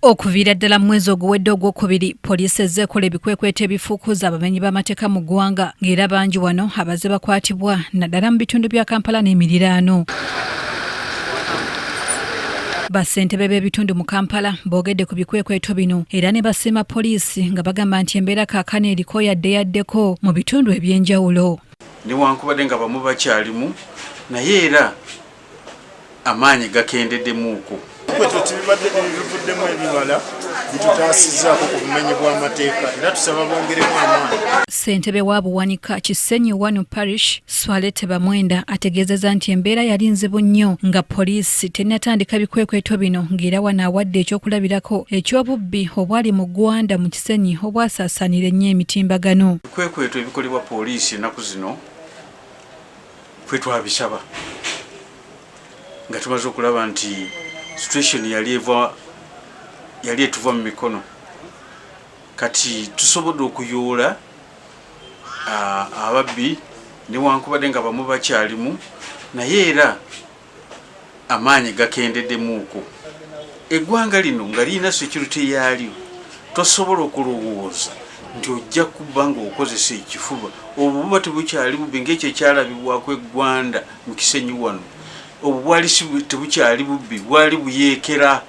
Okuviira ddala mu mwezi oguwedde ogwokubiri, poliisi ezze ekola ebikwekweto ebifuukuza abamenyi b'amateeka mu ggwanga, ng'era bangi wano abazze bakwatibwa naddala mu bitundu bya Kampala n'emiriraano. Bassentebe b'ebitundu mu Kampala boogedde ku bikwekweto bino era ne basiima poliisi nga bagamba nti embeera kaakano eriko yaddeyaddeko mu bitundu eby'enjawulo. Newankubadde nga bamu bakyalimu naye era amaanyi gakendeddemuuko. Bikwekweto bibadde bivuddemu ebibala bitutaasizzaako ku bumenyi bw'amateeka era tusaba bongeremu amaanyi. Ssentebe wa Buwanika Kisenyi Wanu Parish Swalete Bamwenda ategeezezza nti embeera yali nzibu nnyo nga poliisi tennatandika bikwekweto bino, ng'era wano awadde ekyokulabirako eky'obubbi obwali mu Gwanda mu Kisenyi obwasaasaanira ennyo emitimbagano. Bikwekweto ebikolebwa poliisi ennaku zino ffe twabisaba nga tumaze okulaba nti situation yali etuva mu mikono, kati tusobodde okuyoola ababbi newankubadde nga bamu bakyalimu naye era amaanyi gakendeddemuuko. Eggwanga lino nga lirina security yaalyo tosobola okulowooza nti ojja kubba ng'okozesa ekifuba. Obwo buba tebukyali bubbi ng'ekyo ekyalabibwako eggwanda mu Kisenyi wano. Obwo bwali tebukyali bubbi, bwali buyeekera.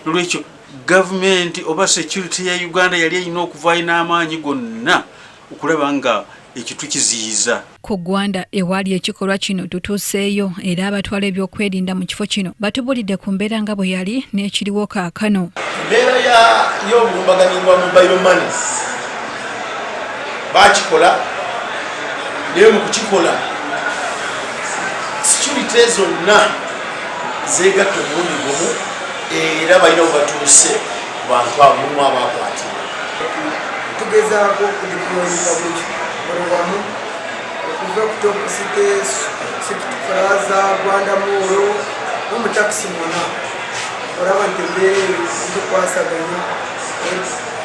Nolwekyo gavumenti oba security ya Uganda yali erina okuvaayo n'amaanyi gonna okulaba nga ekyo tukiziyiza. Ku Gwanda ewaali ekikolwa kino tutuuseeyo era abatwala ebyokwerinda mu kifo kino batubulidde ku mbeera nga bwe yali n'ekiriwo kaakano. Embeera y'obulumbaganyi bwa mobile money bakikola naye mu kukikola security zonna zeegatta omulundi gumu era balina bwe batuuse bantu abamu abakwatibwa. Tugezaako okudiployinga buli wamu okuva ku topusite Plaza Gwanda Mall n'omu takisi mwonna olaba nti embeera tukwasaganya.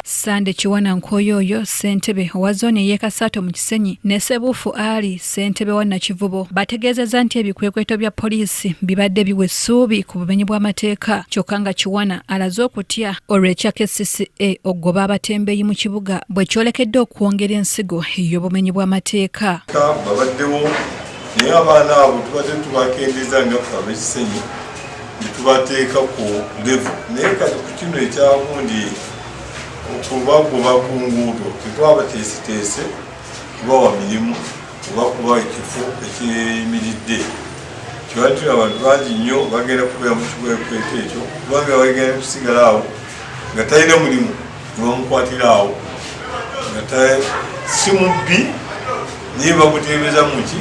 Sande Kiwana Nkoyoyo ssentebe owa zooni y'e Kasaato mu Kisenyi ne Sebuufu Ali ssentebe wa Nakivubo bategeezezza nti ebikwekweto bya poliisi bibadde biwa essuubi ku bumenyi bw'amateeka, kyokka nga Kiwana alaze okutya olw'ekya KCCA okugoba abatembeeyi mu kibuga bwe kyolekedde okwongera ensigo ey'obumenyi bw'amateeka. Babaddewo naye abaana abo tubadde tubakendeeza nga ab'Ekisenyi ne tubateeka ku level, naye kati ku kino ekyabundi okubagoba ku nguudo tetwabateesiteese kubawa mirimu oba kuba ekifo ekiyimiridde. Kiwatira abantu bangi nnyo bagenda kubeera mu kikwekweto ekyo kubanga bagenda kusigala awo nga talina mulimu nebamukwatira awo nga si mubbi naye bamuteebeza muki.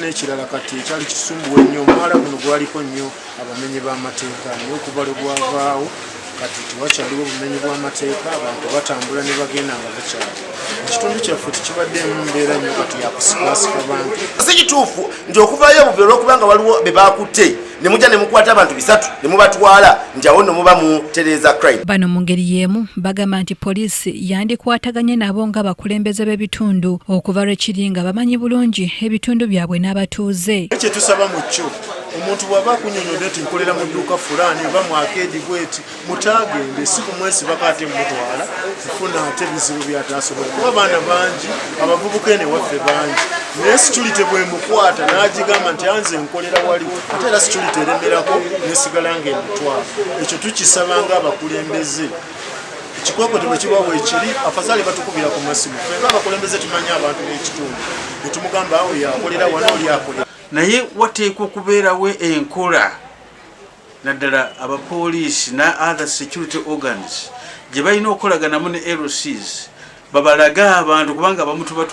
N'ekirala kati ekyali kisumbuwa ennyo omwala guno gwaliko nnyo abamenyi b'amateeka naye okuva lwe gwavaawo kati tewakyaliwo obumenyi bw'amateeka, abantu batambula ne bagenda nga bakyali. Ekitundu kyaffe tekibadde mu mbeera nnyo kati yakusikasika bantu. Si kituufu nti okuvaayo obuvve olw'okubanga waliwo be baakutte ne mujja ne mukwata abantu 3 ne mubatwala nti awo nno muba mutereeza crime. Bano mu ngeri y'emu bagamba nti poliisi yandikwataganye nabo ng'abakulembeze b'ebitundu okuva lwekiri nga bamanyi bulungi ebitundu byabwe n'abatuuze. Kye tusaba mu kyo omuntu bw'aba akunyonyodde nti nkolera mu dduuka fulaani oba mu akeedi bweti mutagende si kumwesibako ate mutwala kufuna ate bizibu byatasobola kuba abaana bangi abavubuka ene waffe bangi naye security bwemukwata n'agigamba nti anze nkolera wali ate era security eremerako nesigala ng'emutwala. Ekyo tukisaba ng'abakulembeze ekikwekweto bwe kiba weekiri afazali batukubira ku masimu ffe ng'abakulembeze tumanyi abantu b'ekitundu ne tumugamba awo yakolera wano oli akolera. Naye wateekwa okubeerawo enkola naddala abapoliisi na other security organs gye balina okukolaganamu ne LCs babalaga abantu kubanga abamu tuba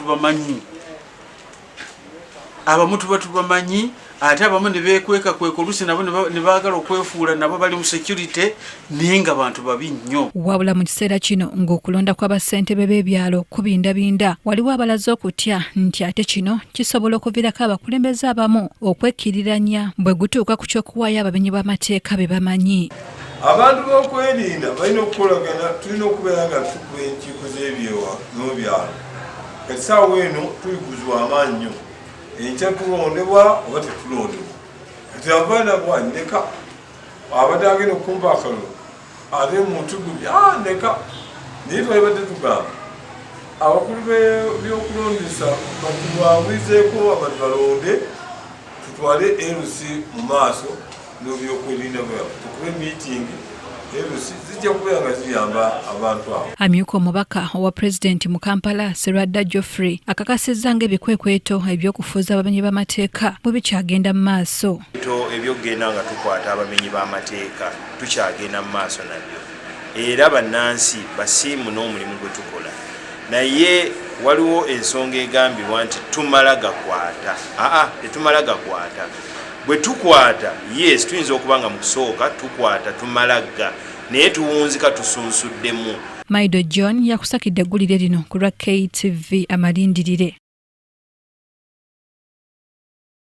tubamanyi ate abamu ne beekweka oluusi nabo ne baagala okwefuula nabo bali mu security naye nga bantu babi nnyo. Wabula mu kiseera kino ng'okulonda kw'abassentebe b'ebyalo kubindabinda waliwo abalaze okutya nti ate kino kisobola okuviirako abakulembeze abamu okwekkiriranya bwe gutuuka ku ky'okuwaayo abamenyi b'amateeka be bamanyi. Abantu b'okwerinda balina okukolagana, tulina okubeera nga tukuba enkiiko z'ebyewa n'obyalo. Kati saawa eno tulikuzibwa amaanyi nnyo. Enkya tulondebwa oba tetulondebwa. Kati abaana bwandeka abadde agenda okumpa akalulu ate muntu gubi neka naye twalibadde tugamba abakulu byokulondesa batubabwizeeko abantu balonde tutwale LC mu maaso n'ebyokwerinda bwabwe tukube miitingi LC zijja kubeera nga ziyamba abantu abo. Amyuka omubaka owa pulezidenti mu Kampala Serwadda Geoffrey akakasizza ng'ebikwekweto eby'okufuuza abamenyi b'amateeka bwe bikyagenda mu maaso. Ebyokugenda nga tukwata abamenyi b'amateeka tukyagenda mu maaso nabyo era bannansi basiimu n'omulimu gwe tukola naye waliwo ensonga egambibwa nti tumala gakwata. Tetumala gakwata. Bwe tukwata yes tuyinza okuba nga mu kusooka tukwata tumalaga naye tuwunzika tusunsuddemu. Maido John yakusakidde eggulire lino ku lwa KTV Amalindirire.